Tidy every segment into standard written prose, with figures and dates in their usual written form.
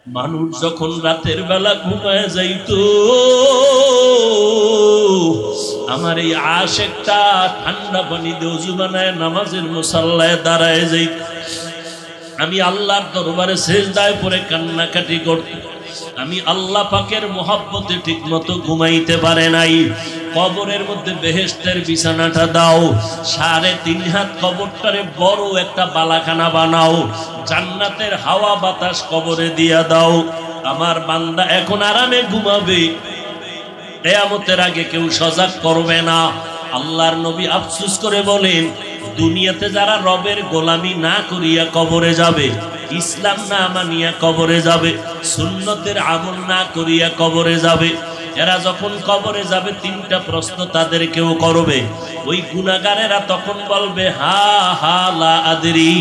মানুষ যখন রাতের বেলা ঘুমায় যাইতো, আমার এই আশেকটা ঠান্ডা পানি দিয়ে ওযু বানায় নামাজের মুসাল্লায় দাঁড়ায় যাইত। আমি আল্লাহর দরবারে সেজদায় পড়ে কান্নাকাটি করত। আমি আল্লাহ পাকের মোহাব্বতে ঠিক মতো ঘুমাইতে পারে নাই। কবরের মধ্যে বেহেশতের বিছানাটা দাও, 3.5 হাত কবরটারে বড় একটা বালাখানা বানাও, জান্নাতের হাওয়া বাতাস কবরে দিয়া দাও। আমার বান্দা এখন আরামে ঘুমাবে, কিয়ামতের আগে কেউ সজাগ করবে না। আল্লাহর নবী আফসোস করে বলেন, দুনিয়াতে যারা রবের গোলামি না করিয়া কবরে যাবে, ইসলাম না মানিয়া কবরে যাবে, সুন্নতের আমল না করিয়া কবরে যাবে, এরা যখন কবরে যাবে 3টা প্রশ্ন তাদের কেউ করবে। ওই গুনাহগারেরা তখন বলবে, হা হা লা আদরি,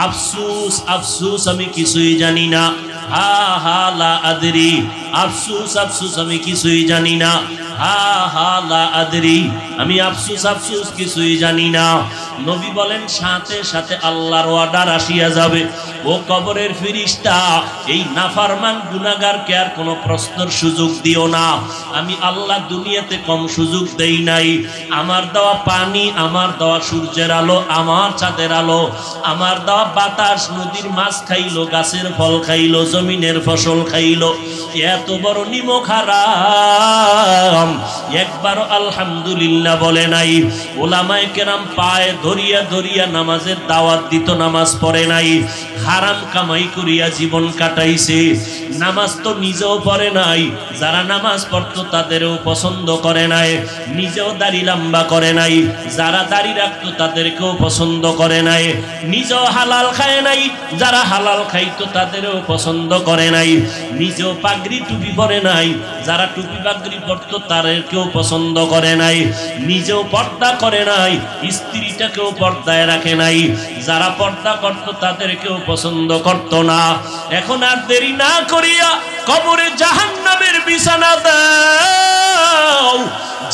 আফসোস আফসোস আমি কিছুই জানি না। হা হা লা আদরি, আফসোস আফসোস আমি কিছুই জানি না। হা হা লা আদরি, আমি আফসোস আফসোস কিছুই জানি না। নবী বলেন, সাথে সাথে আল্লাহর অর্ডার আসিয়া যাবে, ও কবরের ফেরেশতা, এই নাফরমান গুনাহগারকে আর কোনো প্রশ্নের সুযোগ দিও না। আমি আল্লাহ দুনিয়াতে কম সুযোগ দেই নাই। আমার দেওয়া পানি, আমার দেওয়া সূর্যের আলো, আমার চাঁদের আলো, আমার দেওয়া বাতাস, নদীর মাছ খাইলো, গাছের ফল খাইলো, জমিনের ফসল খাইলো, এত বড় নিমক হারাম, একবারও আলহামদুলিল্লাহ বলে নাই। ওলামায়ে কেরাম পায়ে ধরিয়া ধরিয়া নামাজের দাওয়াত দিত, নামাজ পড়ে নাই, হারাম কামাই করিয়া জীবন কাটাইছে। নামাজ তো নিজেও পড়ে নাই, যারা নামাজ পড়তো তাদেরও পছন্দ করে নাই, নিজেও দাড়ি লম্বা করে নাই, যারা দাড়ি রাখতো তাদেরকেও পছন্দ করে নাই, নিজেও হালাল খায় নাই, যারা হালাল খাইতো তাদেরও পছন্দ করে নাই, নিজেও পাগড়ি টুপি পরে নাই, যারা টুপি পাগড়ি পরতো তাদেরকেও পছন্দ করে নাই, নিজেও পর্দা করে নাই, স্ত্রীটাকেও পর্দায় রাখে নাই, যারা পর্দা করতো তাদেরকেও পছন্দ করতো না। এখন আর দেরি না করিয়া কবরে জাহান্নামের বিছানা দাও,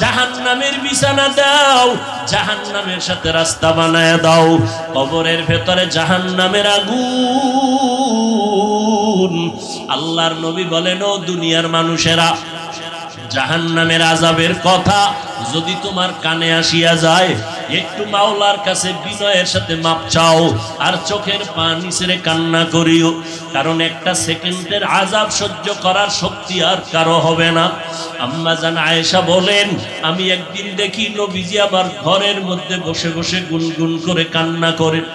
জাহান্নামের বিছানা দাও, জাহান্নামের সাথে রাস্তা বানায় দাও। কবরের ভেতরে জাহান্নামের আগুন। আল্লাহর নবী বলেন, ও দুনিয়ার মানুষেরা, জাহান্নামের আযাবের কথা যদি তোমার কানে আসিয়া যায়, একটু মাওলার কাছে বিনয়ের সাথে মাপ চাও, আর চোখের পানি ছেড়ে কান্না করিও, কারণ একটা সেকেন্ডের আযাব সহ্য করার শক্তি আর কারো হবে না। আম্মা জান আয়েশা বলেন, আমি একদিন দেখি নবীজি আমার ঘরের মধ্যে বসে বসে গুনগুন করে কান্না করেন।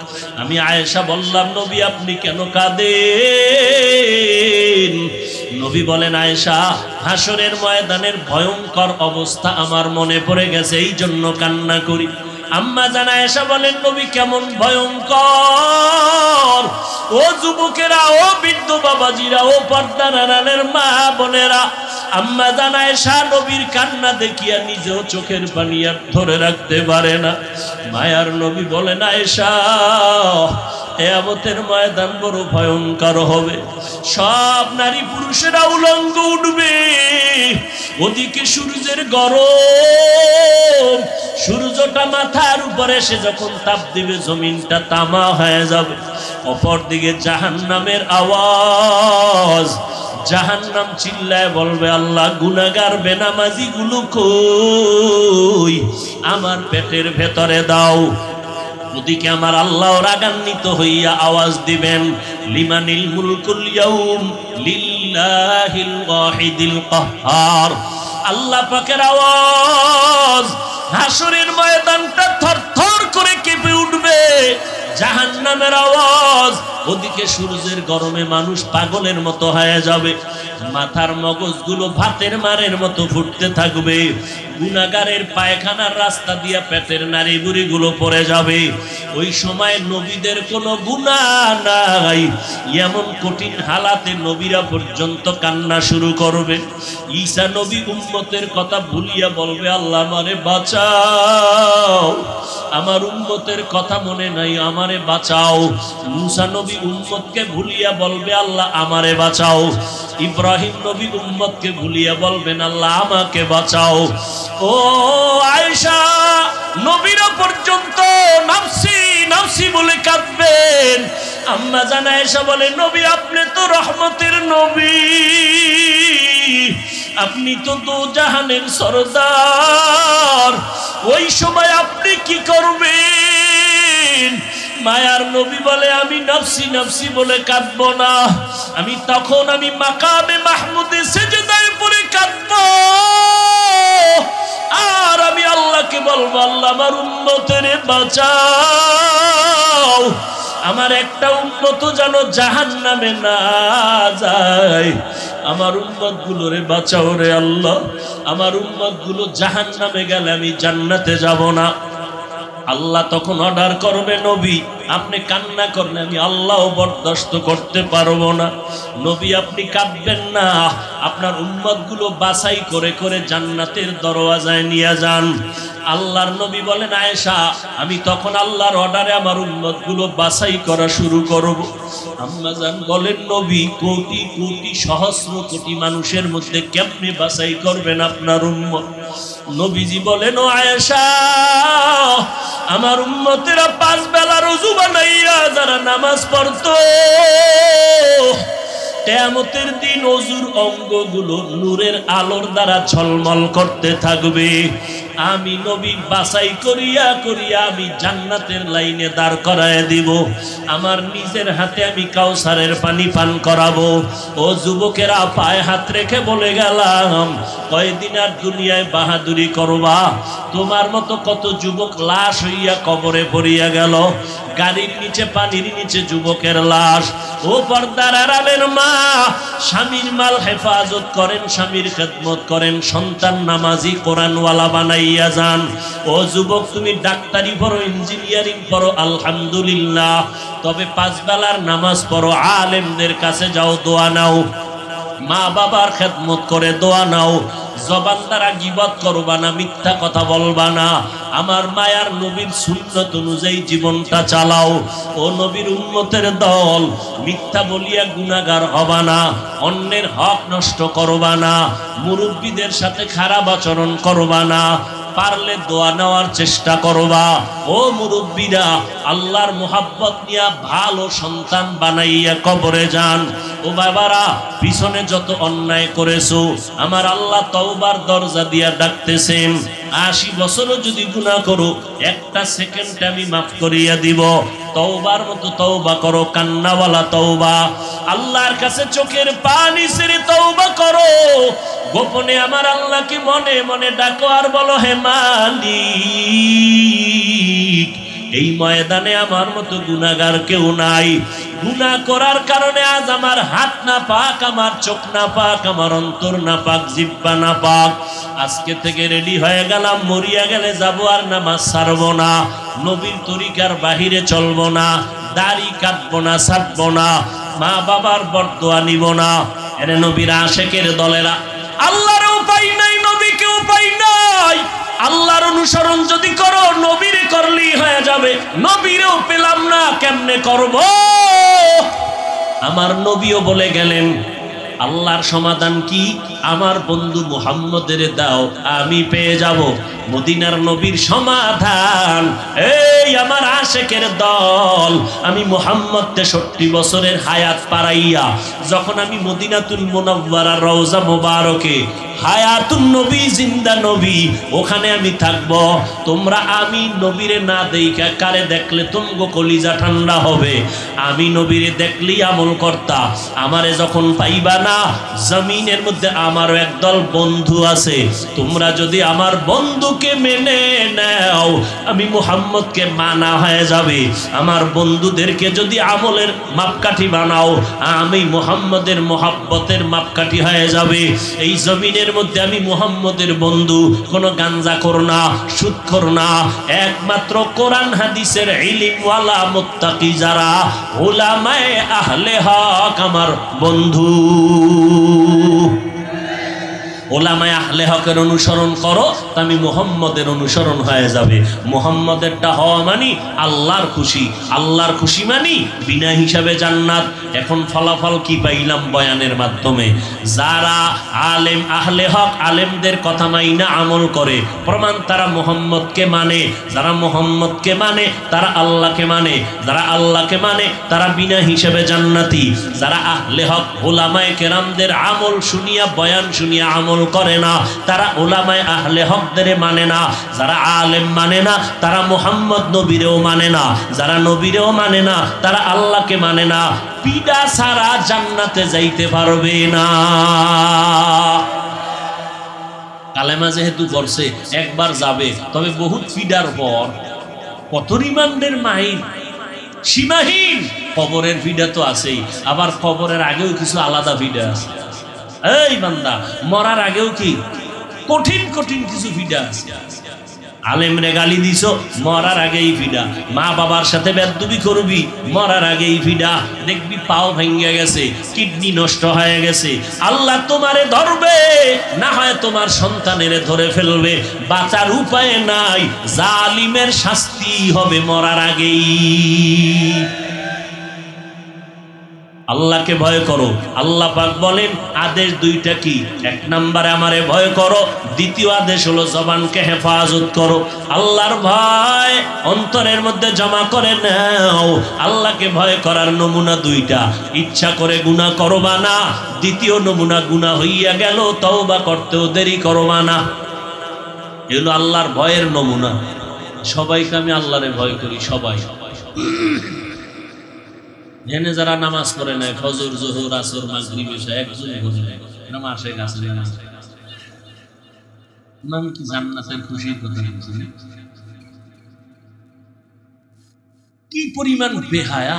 আমি আয়েশা বললাম, নবী আপনি কেন কাঁদেন? নবী বলেন, আয়েশা, হাসরের ময়দানের ভয়ঙ্কর অবস্থা আমার মনে পড়ে গেছে, এই জন্য কান্না করি। আম্মা জান আয়েশা বলেন, নবী কেমন ভয়ঙ্কর? ও যুবকেরা, ও বৃদ্ধ বাবাজিরা, ও পর্দার আড়ালের মা বোনেরা, আম্মা জান আয়েশা নবীর কান্না দেখিয়া নিজেও চোখের পানি আর ধরে রাখতে পারে না। মায়ার নবী বলেন, আয়েশা, কিয়ামতের ময়দান বড় ভয়ঙ্কর হবে, সব নারী পুরুষেরা উলঙ্গ উঠবে, ওদিকে সূর্যের গরম, সূর্যটা মাথার উপরে এসে যখন তাপ দিবে জমিনটা তামা হয়ে যাবে, অপরদিকে জাহান্নামের আওয়াজ, জাহান্নাম চিল্লায় বলবে, আল্লাহ গুনাহগার বেনামাজি গুলো কই, আমার পেটের ভেতরে দাও। ওদিকে আমার আল্লাহ রাগান্বিত হইয়া আওয়াজ দিবেন, লিমানিল মুলকুল ইয়াউম লিল্লাহিল ওয়াহিদিল কাহ্হার। আল্লাহ পাকের আওয়াজ, হাসরের ময়দানটা থরথর করে কেঁপে উঠবে, জাহান্নামের আওয়াজ, ওদিকে সূর্যের গরমে মানুষ পাগলের মতো হয়ে যাবে, মাথার মগজগুলো ভাতের মারের মতো ফুটতে থাকবে, গুনাহগারের পায়খানার রাস্তা দিয়া পেটের নারী বুড়িগুলো পড়ে যাবে। ওই সময় নবীদের কোনো গুনাহ নাই, এমন কঠিন হালাতে নবীরা পর্যন্ত কান্না শুরু করবে। ঈসা নবী উম্মতের কথা ভুলিয়া বলবে, আল্লাহ আমারে বাঁচাও, আমার উম্মতের কথা মনে নাই, আমারে বাঁচাও। মুসা নবী উম্মতকে ভুলিয়া বলবে, আল্লাহ আমারে বাঁচাও। ইব্রাহিম নবী উম্মতকে ভুলিয়া বলবেন, আল্লাহ আমাকে বাঁচাও। ও আয়েশা, নবীরা পর্যন্ত নাফসি নাফসি বলে কাঁদবেন। আম্মা জান আয়েশা বলে, নবী আপনি তো রহমতের নবী, আপনি তো দো জাহানের সরদার, ওই সময় আপনি কি করবেন? মায়ার নবী বলে, আমি নাফসি নাফসি বলে কাঁদবো না, আমি তখন আমি মাকামে মাহমুদে সেজদায় পড়ে কাঁদবো, আর আমি আল্লাহকে বলবো, আল্লাহ আমার উম্মতের বাঁচাও, আমার একটা উম্মত যেন জাহান্নামে না যায়, আমার উম্মত গুলোরে বাঁচাও রে আল্লাহ, আমার উম্মত গুলো জাহান্নামে গেলে আমি জান্নাতে যাব না। আল্লাহ তখন অর্ডার করবে, নবী আপনি কান্না করলে আমি আল্লাহ বরদাস্ত করতে পারবো না, নবী আপনি কাঁদবেন না, আপনার উম্মত গুলো বাছাই করে করে জান্নাতের দরওয়াজায় নিয়ে যান। আল্লাহর নবী বলেন, আয়েশা আমি তখন আল্লাহর অর্ডারে আমার উম্মত গুলো বাছাই করা শুরু করব। আম্মা জান বলেন, নবী কোটি কোটি সহস্র কোটি মানুষের মধ্যে কেমনে বাছাই করবেন আপনার উম্মত? নবীজি বলেন, ও আয়েশা আমার উম্মতেরা 5 বেলা রোজু বানাইয়া যারা নামাজ পড়তো, কিয়ামতের দিন ওযুর অঙ্গগুলো নূরের আলোর দ্বারা ঝলমল করতে থাকবে, আমি নবী বাছাই করিয়া করিয়া আমি জান্নাতের লাইনে দাঁড় করায় দিব, আমার নিজের হাতে আমি কাউসারের পানি পান করাবো। ও যুবকেরা পায়ে হাত রেখে বলে গেলাম, কয়দিন আর দুনিয়ায় বাহাদুরি করবা? তোমার মতো কত যুবক লাশ হইয়া কবরে পড়িয়া গেল, গাড়ির নিচে পানির নিচে যুবকের লাশ। ও পর্দার আড়ালের মা, স্বামীর মাল হেফাজত করেন, স্বামীর খেদমত করেন, সন্তান নামাজি কোরআনওয়ালা বানাইয়া যান। ও যুবক তুমি ডাক্তারি পড়ো, ইঞ্জিনিয়ারিং পড়ো, আলহামদুলিল্লাহ, তবে 5 বেলার নামাজ পড়ো, আলেমদের কাছে যাও, দোয়া নাও, মা বাবার খেদমত করে দোয়া নাও, জবান দ্বারা গীবত করবা না, মিথ্যা কথা বলবা না, আমার মায়ার নবীর সুন্নত অনুযায়ী জীবনটা চালাও। ও নবীর উম্মতের দল, মিথ্যা বলিয়া গুনাহগার হবা না, অন্যের হক নষ্ট করবা না, মুরব্বীদের সাথে খারাপ আচরণ করবা না, পারলে দোয়া নেওয়ার চেষ্টা করবা। ও মুরব্বীরা আল্লাহর মোহাব্বত নিয়া ভালো সন্তান বানাইয়া কবরে যান। ও বাবারা পিছনে যত অন্যায় করেছো আমার আল্লাহ তওবার দরজা দিয়া ডাকতেছেন, 80 বছরও যদি গুনাহ করো একটা সেকেন্ড আমি মাফ করিয়া দিব। তওবার মতো তওবা করো, কান্নাওয়ালা তওবা, আল্লাহর কাছে চোখের পানি ছেড়ে তওবা করো, গোপনে আমার আল্লাহকে মনে মনে ডাকো আর বলো, হে মালিক এই ময়দানে আমার মতো গুনাহগার কেউ নাই, গুনাহ করার কারণে আজ আমার হাত না পাক, আমার চোখ না পাক, আমার অন্তর না পাক, জিহ্বা না পাক, আজকে থেকে রেডি হয়ে গেলাম, মরিয়া গেলে যাবো আর নামাজ ছাড়বো না, নবীর তরিকার বাহিরে চলবো না, দাড়ি কাটবো না, ছাড়বো না, মা বাবার বরদোয়া নিব না। এরে নবীর আশেকের দলেরা, আল্লাহর উপায় নাই, নবীকে উপায় নাই, আল্লাহর অনুসরণ যদি করো নবীরে করলেই হয়ে যাবে, নবীরেও পেলাম না কেমনে করব? আমার নবীও বলে গেলেন আল্লাহর সমাধান কি? আমার বন্ধু মুহাম্মদের দাও, আমি পেয়ে যাব মদিনার নবীর সমাধান। এই আমার আশেকের দল, আমি মুহাম্মদ 63 বছরের হায়াত পারাইয়া যখন আমি মদিনাতুল মুনাওয়ারার রওজা মোবারকে হায়াতুন নবী, জিন্দা নবী, ওখানে আমি থাকব, তোমরা আমি নবীরে না দেইখা কারে দেখলে তুমগো কলিজা ঠান্ডা হবে? আমি নবীরে দেখলেই আমল করতা, আমারে যখন পাইবা না, জমিনের মধ্যে আমারও একদল বন্ধু আছে, তোমরা যদি আমার বন্ধুকে মেনে নাও আমি মুহাম্মদকে মানা হয়ে যাবে, আমার বন্ধুদেরকে যদি আমলের মাপকাঠি বানাও আমি মুহাম্মদের মোহাব্বতের মাপকাঠি হয়ে যাবে। এই জমিনের মধ্যে আমি মুহাম্মদের বন্ধু, কোনো গাঞ্জা কর না, সুদ কর না, একমাত্র কোরআন হাদিসের ইলমওয়ালা মুত্তাকি যারা উলামায়ে আহলে হক আমার বন্ধু। ওলামায়ে আহলে হকের অনুসরণ করো, তা আমি মুহাম্মদের অনুসরণ হয়ে যাবে। মুহাম্মদেরটা হওয়া মানি আল্লাহর খুশি, আল্লাহর খুশি মানি বিনা হিসাবে জান্নাত। এখন ফলাফল কি পাইলাম বয়ানের মাধ্যমে? যারা আলেম আহলে হক আলেমদের কথা মাইনা আমল করে, প্রমাণ তারা মুহাম্মদকে মানে। যারা মুহাম্মদকে মানে তারা আল্লাহকে মানে, যারা আল্লাহকে মানে তারা বিনা হিসাবে জান্নাতি। যারা আহলে হক ওলামায়ে কেরামদের আমল শুনিয়া বয়ান শুনিয়া আমল করে না, তারা ওলামায়ে আহলে হকদের মানে না। যারা আলেম মানে না তারা মুহাম্মদ নবীরেও মানে না, যারা নবীরেও মানে না তারা আল্লাহকে মানে না। পিডা ছাড়া জান্নাতে যাইতে পারবে না। কালেমা যেহেতু পড়ছে একবার যাবে, তবে বহুত ফিডার পর কত রিমান্ডের মাইল সীমাহীন। কবরের ফিডা তো আছেই, আবার কবরের আগেও কিছু আলাদা ফিডা আছে। এই বান্দা, মরার আগেও কি কঠিন কঠিন কিছু ফিডা আছে। আলেমরে গালি দিছ, মরার আগেই ফিডা। মা বাবার সাথে বেয়াদবি করবি, মরার আগেই ফিডা। দেখবি পাও ভেঙে গেছে, কিডনি নষ্ট হয়ে গেছে, আল্লাহ তোমারে ধরবে, না হয় তোমার সন্তানের ধরে ফেলবে। বাঁচার উপায় নাই, জালিমের শাস্তি হবে মরার আগেই। আল্লাহকে ভয় করো। আল্লাহ পাক বলেন আদেশ দুইটা কি? এক নম্বরে আমারে ভয় করো, দ্বিতীয় আদেশ হলো জবানকে হেফাজত করো। আল্লাহর ভয় অন্তরের মধ্যে জমা করে নাও। আল্লাহকে ভয় করার নমুনা দুইটা, ইচ্ছা করে গুনাহ করবা না, দ্বিতীয় নমুনা গুনাহ হইয়া গেল তওবা করতেও দেরি করবা না। এগুলো আল্লাহর ভয়ের নমুনা। সবাইকে আমি আল্লাহরে ভয় করি, সবাই। এনে যারা নামাজ পড়ে নাই, ফজর জোহর আসর মাগরিব এশা একজন করে নাই, নামাজ শেখ আছে না? নাম কি জান্নাতের খুশির কথা বলছি? কি পরিমাণ বেহায়া!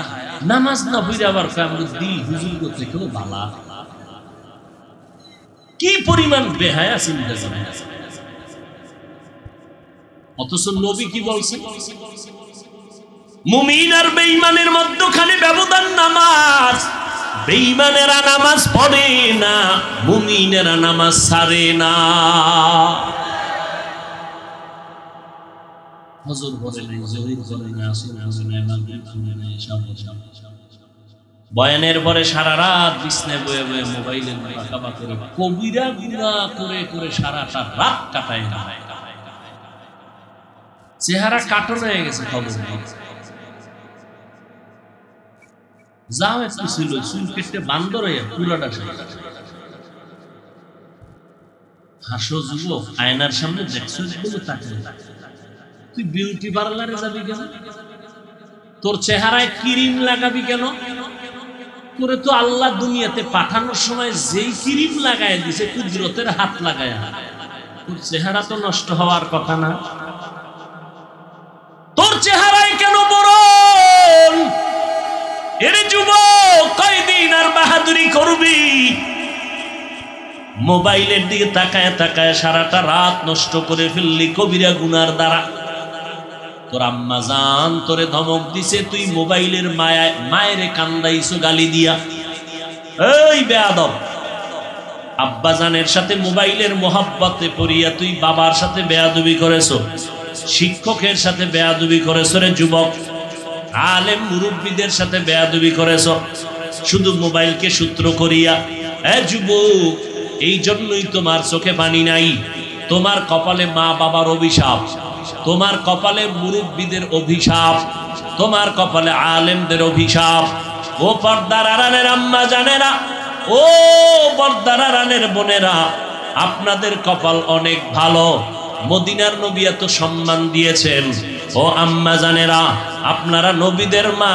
নামাজ না পড়ে আবার কামরুদ্দি হুজুর করতে কেউ বালা। কি পরিমাণ বেহায়া চিন্তা করেন! অথচ নবী কি বলছে? মুমিন আর বেঈমানের মধ্যখানে ব্যবধান নামাজ। বেঈমানেরা নামাজ পড়ে না, মুমিনেরা নামাজ ছাড়ে না। ফজর পড়ে নাই, যোহর পড়ে নাই, আসর পড়ে নাই, মাগরিব পড়ে নাই, এশা পড়ে নাই। বয়ানের পরে সারা রাত বিছনায় বয়ে বয়ে মোবাইলে বাঁকা করে কবিরা গুনাহ করে করে সারাটা রাত কাটায় না। চেহারা কাটন হয়ে গেছে। খবর নেই, যাও একটু ছিল চুল কেটে বান্দর হয়ে পুরাটা শেষ। হাসো যুবক, আয়নার সামনে দেখছো বলে তাকে তুই বিউটি পার্লারে যাবি কেন? তোর চেহারায় ক্রিম লাগাবি কেন? তোরে তো আল্লাহ দুনিয়াতে পাঠানোর সময় যেই ক্রিম লাগায় দিছে কুদরতের হাত লাগায়, তোর চেহারা তো নষ্ট হওয়ার কথা না। তোর চেহারায় কেন বরণ? এরে যুবক, কয়দিন আর বাহাদুরি করবি? মোবাইলের দিকে তাকায় তাকায় সারাটা রাত নষ্ট করে ফেললি কবিরা গুনার দ্বারা। তোর আম্মা জান তোরে ধমক দিছে, তুই মোবাইলের মায়ায় মায়েরে কান্দাইছো গালি দিয়া। এই বেয়াদব, আব্বা জানের সাথে মোবাইলের মোহাব্বতে পড়িয়া তুই বাবার সাথে বেয়াদবি করেছো, শিক্ষকের সাথে বেয়াদবি করেছো। রে যুবক, আলেম মুরব্বীদের সাথে বেয়াদবি করেছো শুধু মোবাইলকে সূত্র করিয়া। যুবক, এই জন্যই তোমার চোখে পানি নাই। তোমার কপালে মা বাবার অভিশাপ, তোমার কপালে মুরব্বীদের অভিশাপ, তোমার কপালে আলেমদের অভিশাপ। ও পর্দার আড়ালের আম্মা জানেরা, ও পর্দার আড়ালের বোনেরা, আপনাদের কপাল অনেক ভালো। মদিনার নবী এত সম্মান দিয়েছেন। ও আম্মা জানেরা, আপনারা নবীদের মা,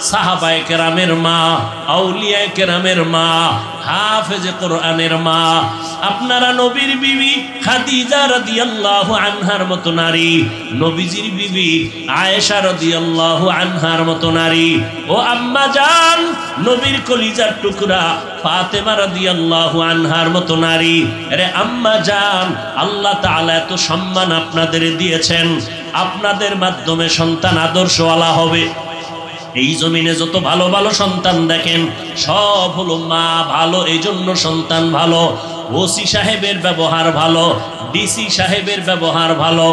সাহাবায়ে কেরামের মা, আউলিয়ায়ে কেরামের মা, হাফেজে কোরআনের মা। আপনারা নবীর বিবি খাদিজা রাদিয়াল্লাহু আনহার মতো নারী, নবীজির বিবি আয়েশা রাদিয়াল্লাহু আনহার মতো নারী। ও আম্মা জান, নবীর কলিজার টুকরা ফাতেমা রাদিয়াল্লাহু আনহার মতো নারী। আরে আম্মা জান, আল্লাহ তাআলা এত সম্মান আপনাদের দিয়েছেন। আপনাদের মাধ্যমে সন্তান আদর্শওয়ালা হবে। এই জমিনে যত ভালো ভালো সন্তান দেখেন, সব হলো মা ভালো, এই জন্য সন্তান ভালো। ওসি সাহেবের ব্যবহার ভালো, ডিসি সাহেবের ব্যবহার ভালো,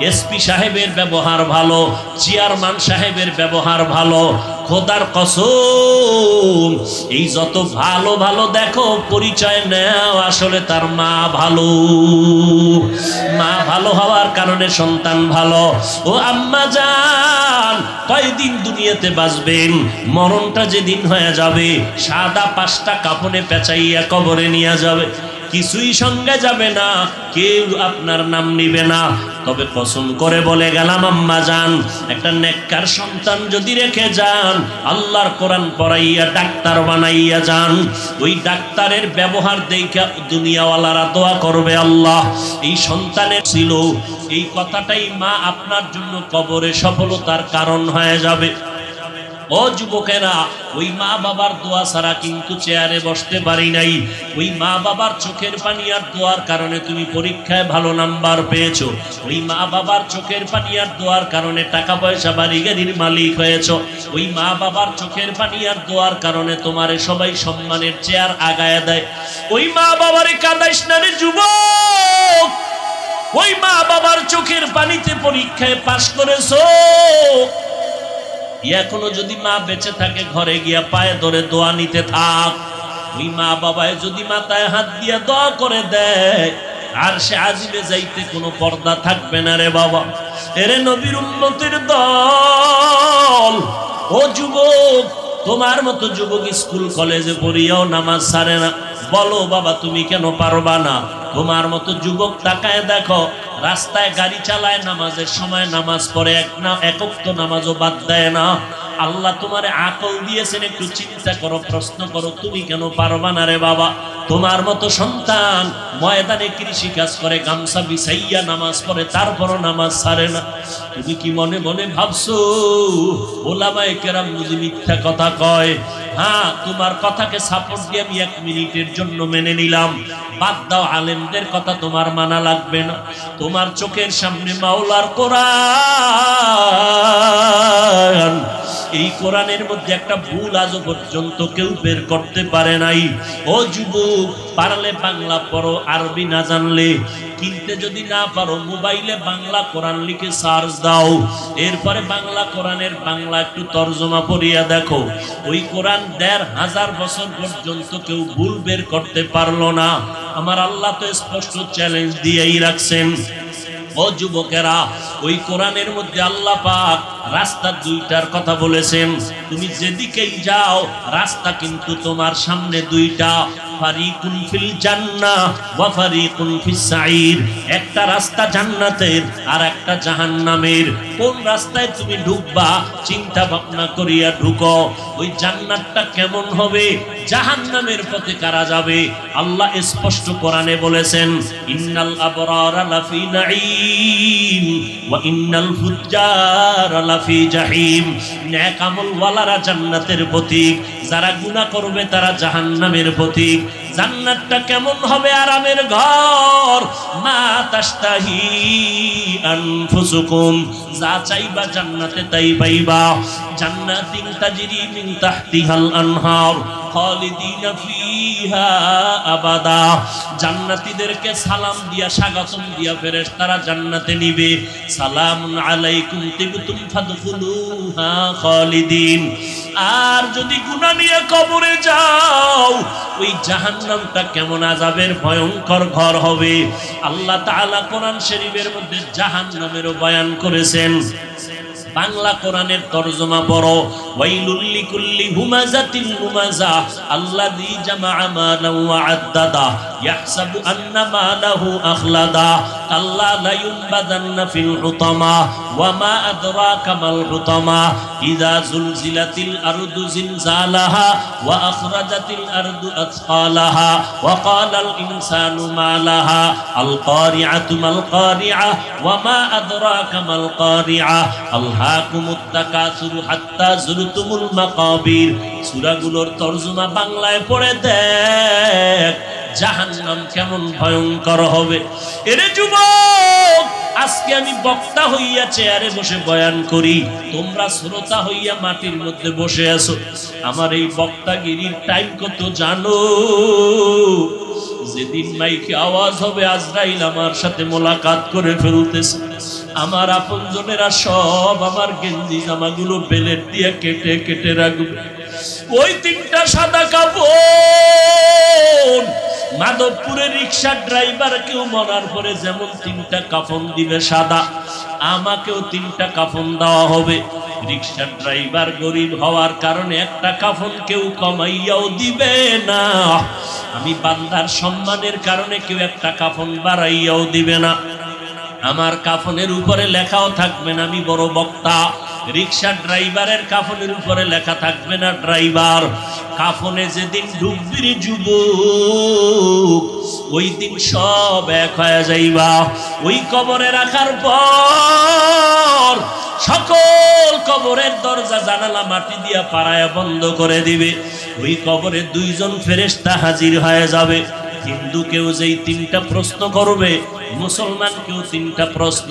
এসপি সাহেবের ব্যবহার ভালো, চেয়ারম্যান সাহেবের ব্যবহার ভালো। খোদার কসম, এই যত ভালো ভালো দেখো পরিচয় নেও, আসলে তার মা ভালো। মা ভালো হওয়ার কারণে সন্তান ভালো। ও আম্মা জান, কয়দিন দুনিয়াতে বাঁচবেন? মরণটা যেদিন হয়ে যাবে, সাদা 5টা কাফনে পেঁচাইয়া কবরে নিয়ে যাবে, কিছুই সঙ্গে যাবে না, কেউ আপনার নাম নিবে না। তবে কসম করে বলে গেলাম আম্মা জান, একটা নেককার সন্তান যদি রেখে যান, আল্লাহর কোরআন পড়াইয়া ডাক্তার বানাইয়া যান, ওই ডাক্তারের ব্যবহার দেখে দুনিয়াওয়ালারা দোয়া করবে, আল্লাহ এই সন্তানের ছিল, এই কথাটাই মা আপনার জন্য কবরে সফলতার কারণ হয়ে যাবে। ও যুবকেরা, ওই মা বাবার দোয়া ছাড়া কিন্তু চেয়ারে বসতে পারি নাই। ওই মা বাবার চোখের পানি আর দোয়ার কারণে তুমি পরীক্ষায় ভালো নাম্বার পেয়েছো। ওই মা বাবার চোখের পানি আর দোয়ার কারণে টাকা পয়সা বাড়ি গাড়ির মালিক হয়েছো। ওই মা বাবার চোখের পানি আর দোয়ার কারণে তোমারে সবাই সম্মানের চেয়ার আগায় দেয়। ওই মা বাবারে কাঁদাইস না রে যুবক, ওই মা বাবার চোখের পানিতে পরীক্ষায় পাশ করেছো। এখনো যদি মা বেঁচে থাকে, ঘরে গিয়া পায়ে ধরে দোয়া নিতে থাক। ওই মা বাবায় যদি মাথায় হাত দিয়া দোয়া করে দেয়, আর সে আজিমে যাইতে কোনো পর্দা থাকবে না রে বাবা। এরে নবীর উম্মতের দল, ও যুবক, তোমার মতো যুবক স্কুল কলেজে পড়িয়াও নামাজ ছাড়ে না। বলো বাবা, তুমি কেন পারবা না? তোমার মতো যুবক তাকায় দেখো, রাস্তায় গাড়ি চালায়, নামাজের সময় নামাজ পড়ে, এক ওয়াক্ত নামাজও বাদ দেয় না। আল্লাহ তোমারে আকল দিয়েছেন, একটু চিন্তা করো, প্রশ্ন করো, তুমি কেন পারবা না রে বাবা? তোমার মতো সন্তান ময়দানে কৃষি কাজ করে, গামছা বিছাইয়া নামাজ পড়ে, তারপরও নামাজ ছাড়ে না। তুমি কি মনে মনে ভাবছো ওলামায়ে কেরাম বুঝি মিথ্যা কথা কয়? হ্যাঁ, তোমার কথাকে সাপোর্ট দিয়ে আমি 1 মিনিটের জন্য মেনে নিলাম। বাদ দাও, আলেমদের কথা তোমার মানা লাগবে না। তোমার চোখের সামনে মাওলার কোরআন, এই কোরআনের মধ্যে একটা ভুল আজও পর্যন্ত কেউ বের করতে পারে নাই। ও যুবক, পারলে বাংলা পড়ো, আরবি না জানলে, কিনতে যদি না পারো, মোবাইলে বাংলা কোরআন লিখে সার্চ দাও, এরপরে বাংলা কোরআনের বাংলা একটু তর্জমা পড়িয়া দেখো। ওই কোরআন 1500 বছর পর্যন্ত কেউ ভুল বের করতে পারলো না। আমার আল্লাহ তো স্পষ্ট চ্যালেঞ্জ দিয়েই রাখছেন। ও যুবকেরা, ওই কোরআনের মধ্যে আল্লাহ পাক রাস্তা 2টার কথা বলেছেন। তুমি যেদিকেই যাও, রাস্তা কিন্তু তোমার সামনে 2টা, ফারিকুন ফিল জান্নাহ ওয়া ফারিকুন ফিস সাঈর। একটা রাস্তা জান্নাতের আর একটা জাহান্নামের। কোন রাস্তায় তুমি ঢুকবা চিন্তা ভাবনা করিয়া ঢুকো। ওই জান্নাতটা কেমন হবে, জাহান্নামের পথে কারা যাবে? আল্লাহ স্পষ্ট কোরআনে বলেছেন, ইন্নাল আবরারা লাফি নাঈম ওয়া ইন্নাল ফুজ্জারা লাফি জাহিম। নেক আমলওয়ালারা জান্নাতের পথিক, যারা গুনাহ করবে তারা জাহান্নামের পথিক। জান্নাতটা কেমন হবে? আরামের ঘর, মা তাশতাহি আনফুসুকুম, যা চাইবা জান্নাতে তাই পাইবা। জান্নাতিন তাজরি মিন তাহতিহাল আনহার খালিদিনা ফিহা আবাদা। জান্নাতীদেরকে সালাম দিয়া, স্বাগতম দিয়া ফেরেশতারা জান্নাতে নিবে। সালামুন আলাইকুম তিবতুম ফাদখুলুহা খালিদিন। আর যদি গুনাহ নিয়ে কবরে যাও, ওই জাহান্নামটা কেমন আযাবের ভয়ঙ্কর ঘর হবে। আল্লাহ তাআলা কোরআন শরীফের মধ্যে জাহান্নামেরও বয়ান করেছেন। বাংলা কোরআনের তরজমা পড়ো, ওয়াইলুল লিকুল্লি হুমাযাতিল লুমাযা আল্লাযী জামাআ মালান ওয়া আদ্দাদা ইয়াহসাবু আন্না মালাহু আখলাদা কাল্লা লা ইউনবাযান্না ফিল হুতামা ওয়া মা আদরাকা মাল হুতামা ইযা যুলজিলাতিল আরদু জিলজালাহা ওয়া আখরাজাতিল আরদু আথকালাহা ওয়া ক্বালাল ইনসানু মা লাহা আল কারিআতু মাল কারিআ ওয়া মা আদরাকা মাল কারিআ আলহাকুমুত তাকাসুরু হাত্তা যুরতুমুল মাকাবির। সূরাগুলোর তরজমা বাংলায় পড়ে দেখ জাহান্নাম কেমন ভয়ঙ্কর হবে। এরে যুবক, আজকে আমি বক্তা হইয়া চেয়ারে বসে বয়ান করি, তোমরা শ্রোতা হইয়া মাটির মধ্যে বসে আছো। আমার এই বক্তাগিরির টাইম কত জানো? যে যেদিন মাইকে আওয়াজ হবে আজরাইল আমার সাথে মোলাকাত করে ফেলতেছে, আমার আপনজনেরা সব আমার গেঞ্জি জামাগুলো বেলেট দিয়ে কেটে কেটে রাখবে। ওই তিনটা সাদা কাপড় মাধবপুরের রিক্সার ড্রাইভার কেউ মরার পরে যেমন তিনটা কাফন দিবে সাদা, আমাকেও তিনটা কাফন দেওয়া হবে। রিক্সার ড্রাইভার গরিব হওয়ার কারণে একটা কাফন কেউ কমাইয়াও দিবে না, আমি বান্দার সম্মানের কারণে কেউ একটা কাফন বাড়াইয়াও দিবে না। আমার কাফনের উপরে লেখাও থাকবে না আমি বড় বক্তা, রিক্সার ড্রাইভারের কাফনের উপরে লেখা থাকবে না ড্রাইভার। কাফনে যেদিন ডুববির যুবক, ওই দিন সব এক হয়ে যাইবা। ওই কবরে রাখার পর সকল কবরের দরজা জানালা মাটি দিয়া পাড়ায় বন্ধ করে দিবে। ওই কবরে দুইজন ফেরেশতা হাজির হয়ে যাবে। হিন্দুকেও যেই তিনটা প্রশ্ন করবে, মুসলমানকেও তিনটা প্রশ্ন,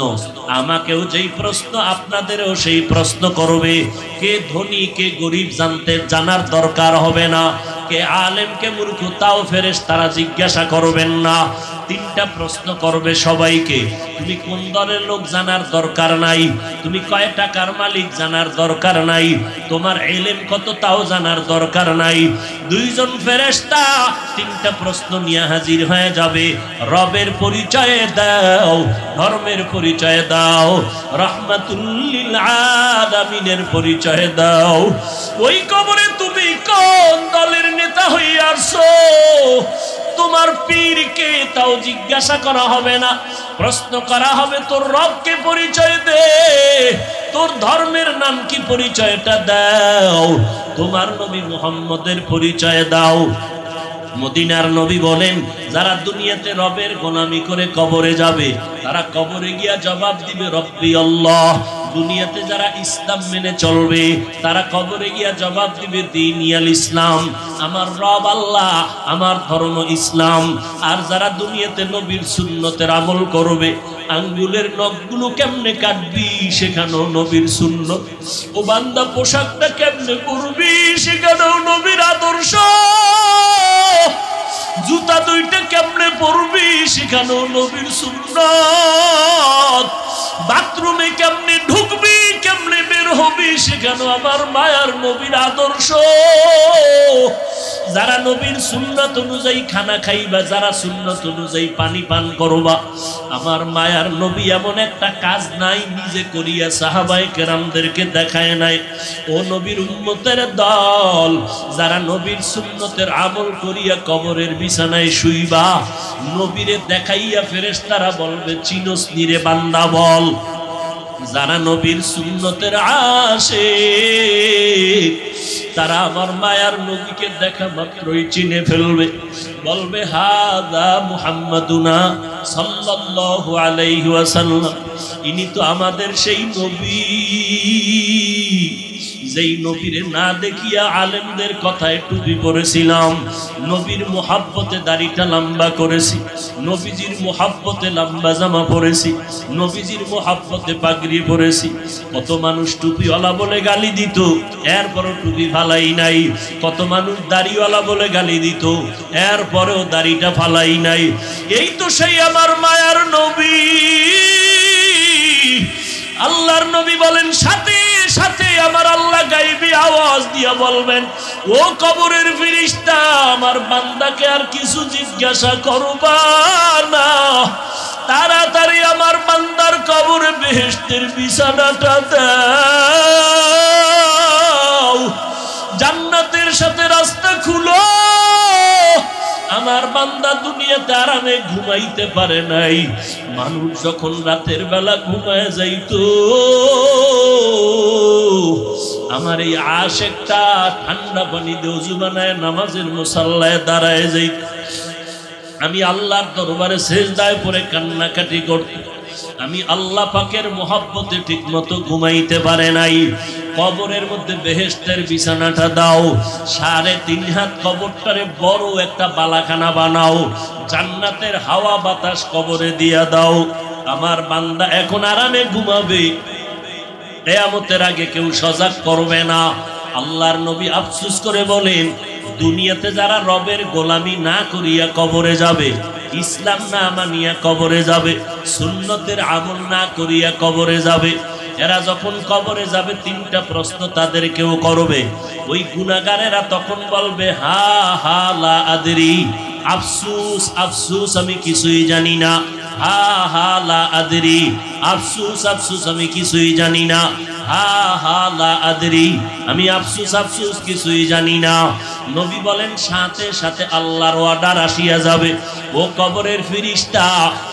আমাকেও যেই প্রশ্ন আপনাদেরও সেই প্রশ্ন করবে। কে ধনী কে গরিব জানার দরকার হবে না, কে আলেম কে মূর্খ তাও ফেরেশতারা জিজ্ঞাসা করবেন না। তিনটা প্রশ্ন করবে সবাইকে। তুমি কোন দলের লোক জানার দরকার নাই, তুমি কয় টাকার মালিক জানার দরকার নাই, তোমার ইলম কত তাও জানার দরকার নাই। দুইজন ফেরেশতা তিনটা প্রশ্ন নিয়ে হাজির হয়ে যাবে। রবের পরিচয় দাও, ধর্মের পরিচয় দাও, রাহমাতুল লিল আলামিনের পরিচয় দাও। ওই কবরে তুমি কোন দলের নেতা হইয়াছো, তোমার পীরকে তাও জিজ্ঞাসা করা হবে না, প্রশ্ন করা হবে তোর রবকে পরিচয় দে, তোর ধর্মের নাম কি পরিচয়টা দাও, তোমার নবী মুহাম্মদের পরিচয় দাও। মদিনার নবী বলেন, যারা দুনিয়াতে রবের গোলামি করে কবরে যাবে, তারা কবরে গিয়া জবাব দিবে রব্বি আল্লাহ। দুনিয়াতে যারা ইসলাম মেনে চলবে, তারা কবরে গিয়া জবাব দিবে দীনিয়াল ইসলাম, আমার রব আল্লাহ, আমার ধর্ম ইসলাম। আর যারা দুনিয়াতে নবীর সুন্নতের আমল করবে, আঙ্গুলের নখগুলো কেমনে কাটবি সেখানেও নবীর সুন্নত, ও বান্দা পোশাকটা কেমনে পরবি সেখানেও নবীর আদর্শ, জুতা দুইটা কেমনে পরবি সেখানেও নবীর সুন্নাত, বাথরুমে কেমনে ঢুকবি কেমনে বের হবি সেখানেও আমার মায়ার নবীর আদর্শ। যারা নবীর সুন্নাত অনুযায়ী খানা খাইবা, যারা সুন্নাত অনুযায়ী পানি পান করবা, আমার মায়ার নবী এমন একটা কাজ নাই নিজে করিয়া সাহাবায়ে কেরামদেরকে দেখায় নাই। ও নবীর উম্মতের দল, যারা নবীর সুন্নতের আমল করিয়া কবরের বিছানায় শুইবা, নবীরে দেখাইয়া ফেরেশতারা বলবে চিনোস নিরে বান্দা বল। যারা নবীর সুন্নতের আশিক, তারা আমার মায়ার নবীকে দেখা মাত্রই চিনে ফেলবে, বলবে হাদা মুহাম্মাদুনা সাল্লাল্লাহু আলাইহি ওয়াসাল্লাম, ইনি তো আমাদের সেই নবী, যেই নবীরে না দেখিয়া আলেমদের কথায় টুপি পরেছিলাম, নবীর মুহাব্বতে দাড়িটা লম্বা করেছি, নবীজির মুহাব্বতে লম্বা জামা পরেছি, নবীজির মুহাব্বতে পাগড়ি পরেছি। কত মানুষ টুপিওয়ালা বলে গালি দিত, এরপরও টুপি ফালাই নাই। কত মানুষ দাড়িওয়ালা বলে গালি দিত, এরপরেও দাড়িটা ফালাই নাই। এই তো সেই আমার মায়ার নবী। আল্লাহর নবী বলেন, সাথে সাথে আমার আল্লাহ গায়বী আওয়াজ দিয়া বলবেন, ও কবরের ফেরেশতা, আমার বান্দাকে আর কিছু জিজ্ঞাসা করবা না, তাড়াতাড়ি আমার বান্দার কবরে বেহেশতের বিছানাটা দাও, জান্নাতের সাথে রাস্তা খুলো। আমার বান্দা দুনিয়াতে আরামে ঘুমাইতে পারে নাই। মানুষ যখন রাতের বেলা ঘুমায় যাইতো, আমার এই আশেকটা ঠান্ডা পানি দিয়ে ওযু বানায় নামাজের মুসাল্লায় দাঁড়ায় যাইত। আমি আল্লাহর দরবারে সেজদায় পড়ে কান্নাকাটি করত। আমি আল্লাহ পাকের মোহাব্বতে ঠিক মতো ঘুমাইতে পারে নাই। কবরের মধ্যে বেহেশতের বিছানাটা দাও, 3.5 হাত কবরটারে বড় একটা বালাখানা বানাও, জান্নাতের হাওয়া বাতাস কবরে দিয়া দাও। আমার বান্দা এখন আরামে ঘুমাবে, কিয়ামতের আগে কেউ সজাগ করবে না। আল্লাহর নবী আফসোস করে বলেন, দুনিয়াতে যারা রবের গোলামি না করিয়া কবরে যাবে, ইসলাম না মানিয়া কবরে যাবে, সুন্নতের আমল না করিয়া কবরে যাবে, এরা যখন কবরে যাবে তিনটা প্রশ্ন তাদের কেউ করবে। ওই গুনাহগারেরা তখন বলবে হা হা লা আদরি, আফসুস আফসুস আমি কিছুই জানি না, হা হা লা আদরি, আফসুস আফসুস আমি কিছুই জানি না, হা হা লা আদরি, আমি আফসুস আফসুস কিছুই জানি না। নবী বলেন সাথে সাথে আল্লাহর অর্ডার আসিয়া যাবে, ও কবরের ফেরেশতা,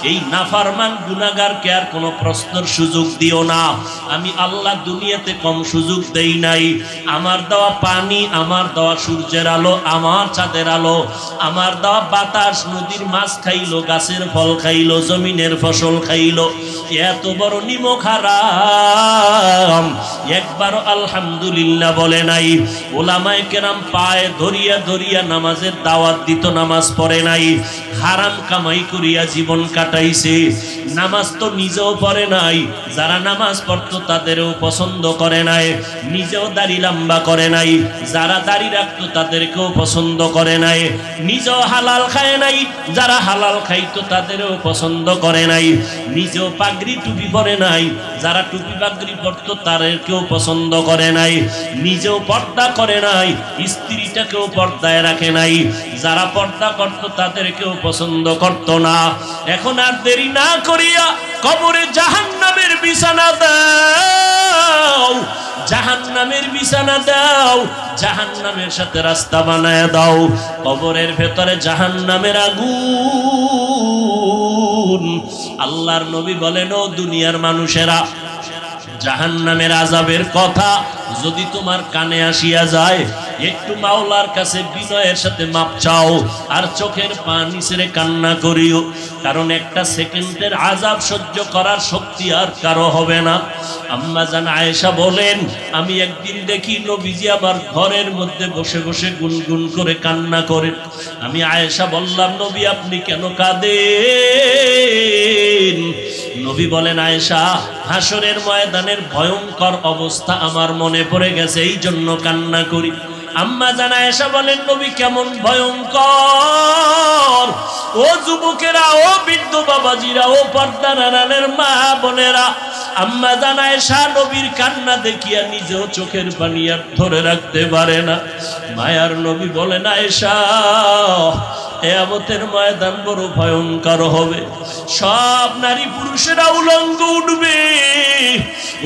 এই নাফরমান গুনাহগারকে আর কোনো প্রশ্নের সুযোগ দিও না। আমি আল্লাহ দুনিয়াতে কম সুযোগ দেই নাই। আমার দেওয়া পানি, আমার দেওয়া সূর্যের আলো, আমার চাঁদের আলো, আমার দেওয়া বাতাস, নদীর মাছ খাইলো, গাছের ফল খাইলো, জমিনের ফসল খাইলো, এত বড় নিমক হারাম একবারও আলহামদুলিল্লাহ বলে নাই। ওলামায়ে কেরাম পায়ে ধরিয়া ধরিয়া নামাজের দাওয়াত দিত, নামাজ পড়ে নাই, হারাম কামাই করিয়া জীবন কাটাইছে। নামাজ তো নিজেও পড়ে নাই, যারা নামাজ পড়তো তাদেরও পছন্দ করে নাই, নিজেও দাড়ি লম্বা করে নাই, যারা দাড়ি রাখতো তাদেরকেও পছন্দ করে নাই, নিজেও হালাল খায় নাই, যারা হালাল খাইতো তাদেরও পছন্দ করে নাই, নিজেও পাগড়ি টুপি পরে নাই, যারা টুপি পাগড়ি পরতো তাদেরকেও পছন্দ করে নাই, নিজেও পর্দা করে নাই, স্ত্রীটাকেও পর্দায় রাখে নাই, যারা পর্দা করতো তাদেরকেও পছন্দ করতো না। এখন আর দেরি না করিয়া কবরে জাহান্নামের বিছানা দাও, জাহান্নামের বিছানা দাও, জাহান্নামের সাথে রাস্তা বানায় দাও। কবরের ভেতরে জাহান্নামের আগুন। আল্লাহর নবী বলেন, ও দুনিয়ার মানুষেরা, জাহান্নামের আযাবের কথা যদি তোমার কানে আসিয়া যায়, একটু মাওলার কাছে বিনয়ের সাথে মাপ চাও আর চোখের পানি ছেড়ে কান্না করিও, কারণ একটা সেকেন্ডের আযাব সহ্য করার শক্তি আর কারো হবে না। আম্মা জান আয়েশা বলেন, আমি একদিন দেখি নবীজি আমার ঘরের মধ্যে বসে বসে গুনগুন করে কান্না করেন। আমি আয়েশা বললাম, নবী আপনি কেন কাঁদেন? নবী বলেন, আয়েশা, হাসরের ময়দানের ভয়ঙ্কর অবস্থা আমার মনে পড়ে গেছে, এই জন্য কান্না করি। আম্মা জান আয়েশা বলেন, নবী কেমন ভয়ঙ্কর? ও যুবকেরা, ও বৃদ্ধ বাবাজিরা, ও পর্দার আড়ালের মা বোনেরা, আম্মা জান আয়েশা নবীর কান্না দেখিয়া নিজেও চোখের পানি আর ধরে রাখতে পারে না। মায়ার নবী বলেন, আয়েশা, কিয়ামতের ময়দান বড় ভয়ঙ্কর হবে, সব নারী পুরুষেরা উলঙ্গ উঠবে,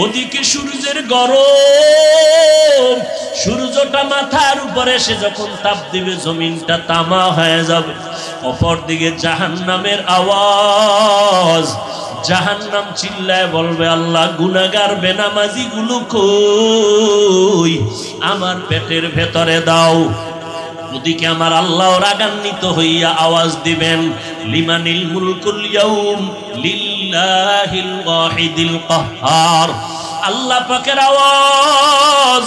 ওদিকে সূর্যের গরম, সূর্যটা মাথার উপরে এসে যখন তাপ দিবে জমিনটা তামা হয়ে যাবে, অপরদিকে জাহান্নামের আওয়াজ, জাহান্নাম চিল্লায় বলবে, আল্লাহ গুনাহগার বেনামাজি গুলো কই, আমার পেটের ভেতরে দাও। ওদিকে আমার আল্লাহ রাগান্বিত হইয়া আওয়াজ দিবেন, লিমানিল মুলকুল ইয়াউম লিল্লাহিল ওয়াহিদিল কাহ্হার। আল্লাহ পাকের আওয়াজ,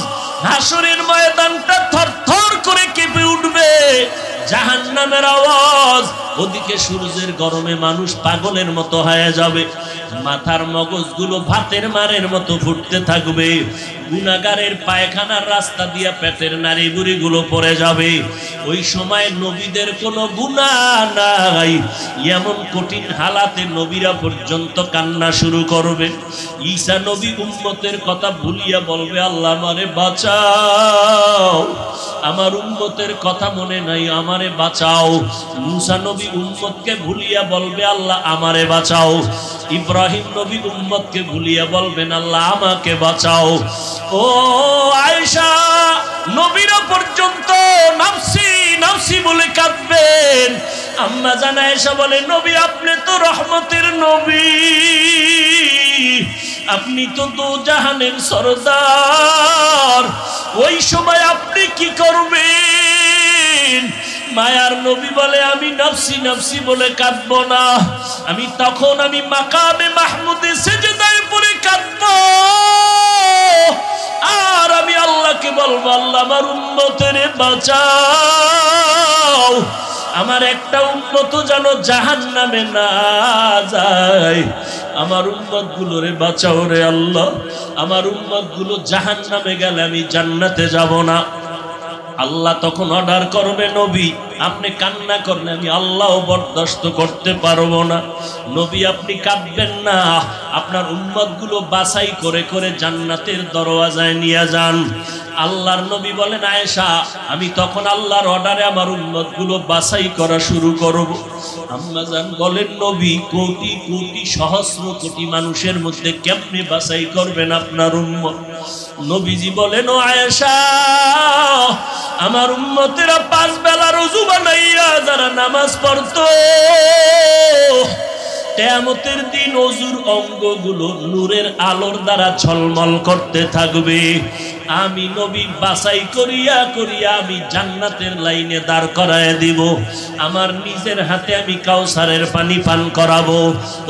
হাসরের ময়দানটা থরথর করে কেঁপে উঠবে, জাহান্নামের আওয়াজ, ওদিকে সূর্যের গরমে মানুষ পাগলের মতো হয়ে যাবে, মাথার মগজগুলো ভাতের মারের মতো ফুটতে থাকবে, গুনাহগারের পায়খানার রাস্তা দিয়া পেটের নারী বুড়িগুলো পড়ে যাবে। ওই সময় নবীদের কোনো গুনাহ নাই, এমন কঠিন হালাতে নবীরা পর্যন্ত কান্না শুরু করবে। ঈসা নবী উম্মতের কথা ভুলিয়া বলবে, আল্লাহ আমারে বাঁচাও, আমার উম্মতের কথা মনে নাই, আমারে বাঁচাও। মুসা নবী উম্মতকে ভুলিয়া বলবে, আল্লাহ আমারে বাঁচাও। ইব্রাহিম নবী উম্মতকে ভুলিয়া বলবেন, আল্লাহ আমাকে বাঁচাও। ও আয়েশা, নবীরা পর্যন্ত নাফসি নাফসি বলে কাঁদবেন। আম্মা জান আয়েশা বলে, নবী আপনি তো রহমতের নবী, আপনি তো দোজাহানের সরদার, ওই সময় আপনি কি করবেন? মায়ার নবী বলে, আমি নফসি নফসি বলে কাঁদবো না, আমি তখন আমি মাকামে মাহমুদে সেজদায় পড়ে কাঁদবো, আর আমি আল্লাহকে বলবো, আল্লাহ আমার উম্মতের বাঁচাও, আমার একটা উম্মত যেন জাহান্নামে না যায়, আমার উম্মত গুলোরে বাঁচাও রে আল্লাহ, আমার উম্মত গুলো জাহান্নামে গেলে আমি জান্নাতে যাব না। আল্লাহ তখন অর্ডার করবে, নবী আপনি কান্না করলে আমি আল্লাহও বরদাস্ত করতে পারবো না। নবী আপনি কাঁদবেন না, আপনার উম্মতগুলো বাছাই করে করে জান্নাতের দরওয়াজায় নিয়ে যান। আল্লাহর নবী বলেন, আয়েশা আমি তখন আল্লাহর অর্ডারে আমার উম্মতগুলো বাছাই করা শুরু করব। আম্মা জান বলেন, নবী কোটি কোটি সহস্র কোটি মানুষের মধ্যে কেমনে বাছাই করবেন আপনার উম্মত? নবীজি বলেন, ও আয়েশা আমার উম্মতেরা 5 বেলার ওযু বানাইয়া যারা নামাজ পড়তো, কিয়ামতের দিন ওযুর অঙ্গগুলো নূরের আলোর দ্বারা ঝলমল করতে থাকবে। আমি নবী বাছাই করিয়া করিয়া আমি জান্নাতের লাইনে দাঁড় করায় দিব। আমার নিজের হাতে আমি কাউসারের পানি পান করাবো।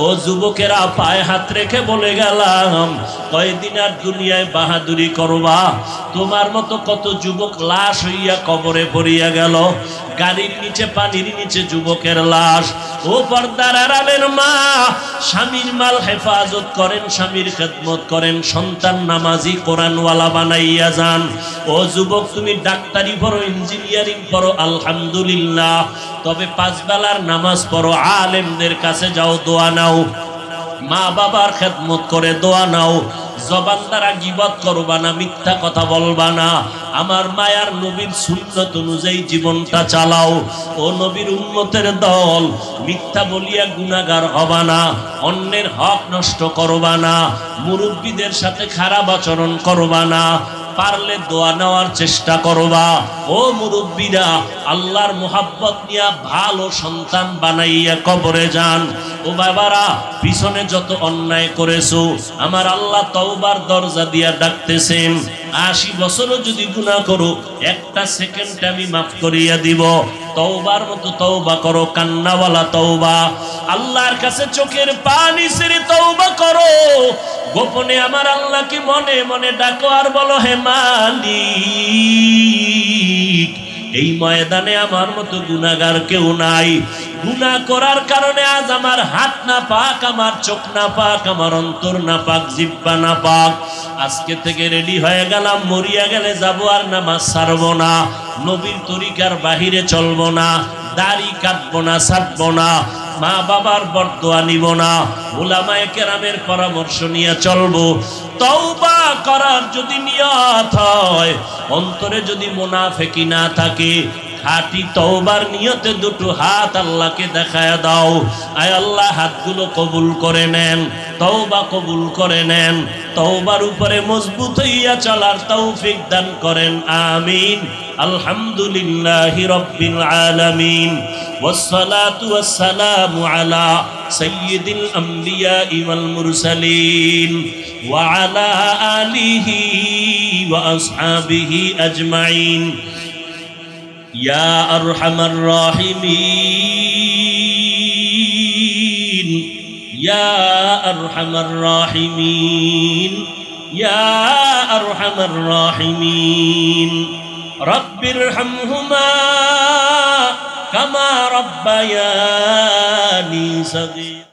ও যুবকেরা পায়ে হাত রেখে বলে গেলাম, কয়দিন আর দুনিয়ায় বাহাদুরি করবা? তোমার মতো কত যুবক লাশ হইয়া কবরে পড়িয়া গেল, গাড়ির নিচে পানির নিচে যুবকের লাশ। ও পর্দার আড়ালের মা, স্বামীর মাল হেফাজত করেন, স্বামীর খেদমত করেন, সন্তান নামাজি কোরআনওয়ালা বানাইয়া যান। ও যুবক তুমি ডাক্তারি পড়ো, ইঞ্জিনিয়ারিং পড়ো, আলহামদুলিল্লাহ, তবে 5 বেলার নামাজ পড়ো, আলেমদের কাছে যাও, দোয়া নাও, মা বাবার খেদমত করে দোয়া নাও। জবান দ্বারা গীবত করবা না, মিথ্যা কথা বলবা না, আমার মায়ার নবীর সুন্নত অনুযায়ী জীবনটা চালাও। ও নবীর উম্মতের দল, মিথ্যা বলিয়া গুনাহগার হবা না, অন্যের হক নষ্ট করবা না, মুরব্বীদের সাথে খারাপ আচরণ করবা না, পারলে দোয়া নেওয়ার চেষ্টা করবা। ও মুরব্বীরা আল্লাহর মোহাব্বত নিয়া ভালো সন্তান বানাইয়া কবরে যান। ও বাবারা পিছনে যত অন্যায় করেছো আমার আল্লাহ তওবার দরজা দিয়া ডাকতেছেন। 80 বছরও যদি গুনাহ করো, একটা সেকেন্ডে আমি মাফ করিয়া দিব। তওবার মতো তওবা করো, কান্নাওয়ালা তওবা। আল্লাহর কাছে চোখের পানি ছেড়ে তওবা করো। গোপনে আমার আল্লাহকে মনে মনে ডাকো আর বলো, হে মালিক এই ময়দানে আমার মতো গুনাহগার কেউ নাই। গুনাহ করার কারণে আজ আমার হাত না পাক, আমার চোখ না পাক, আমার অন্তর না পাক, জিহ্বা না পাক। আজকে থেকে রেডি হয়ে গেলাম, মরিয়া গেলে যাবো আর নামাজ ছাড়বো না, নবীর তরিকার বাহিরে চলবো না, দাড়ি কাটবো না, ছাড়বো না, মা বাবার বরদোয়া নিব না, উলামায়ে কেরামের পরামর্শ নিয়ে চলবো। তওবা করার যদি নিয়ত হয়, অন্তরে যদি মুনাফিকি না থাকে, খাঁটি তওবার নিয়তে দুটো হাত আল্লাহকে দেখায় দাও। আয় আল্লাহ হাতগুলো কবুল করে নেন, তওবা কবুল করে নেন, তওবার উপরে মজবুত হইয়া চলার তৌফিক দান করেন, আমিন। আলহামদুলিল্লাহি রাব্বিল আলামিন, ওয়াসসালাতু ওয়াসসালামু আলা সাইয়্যিদিল আমবিয়াই ওয়াল মুরসালিন ওয়া আলা আলিহি ওয়া আসহাবিহি আজমাইন। ইয়া আরহামার রাহিমিন, ইয়া আরহামার রাহিমিন, ইয়া আরহামার রাহিমিন। রব্বিরহামহুমা কামা রাব্বায়ানি সগীরা।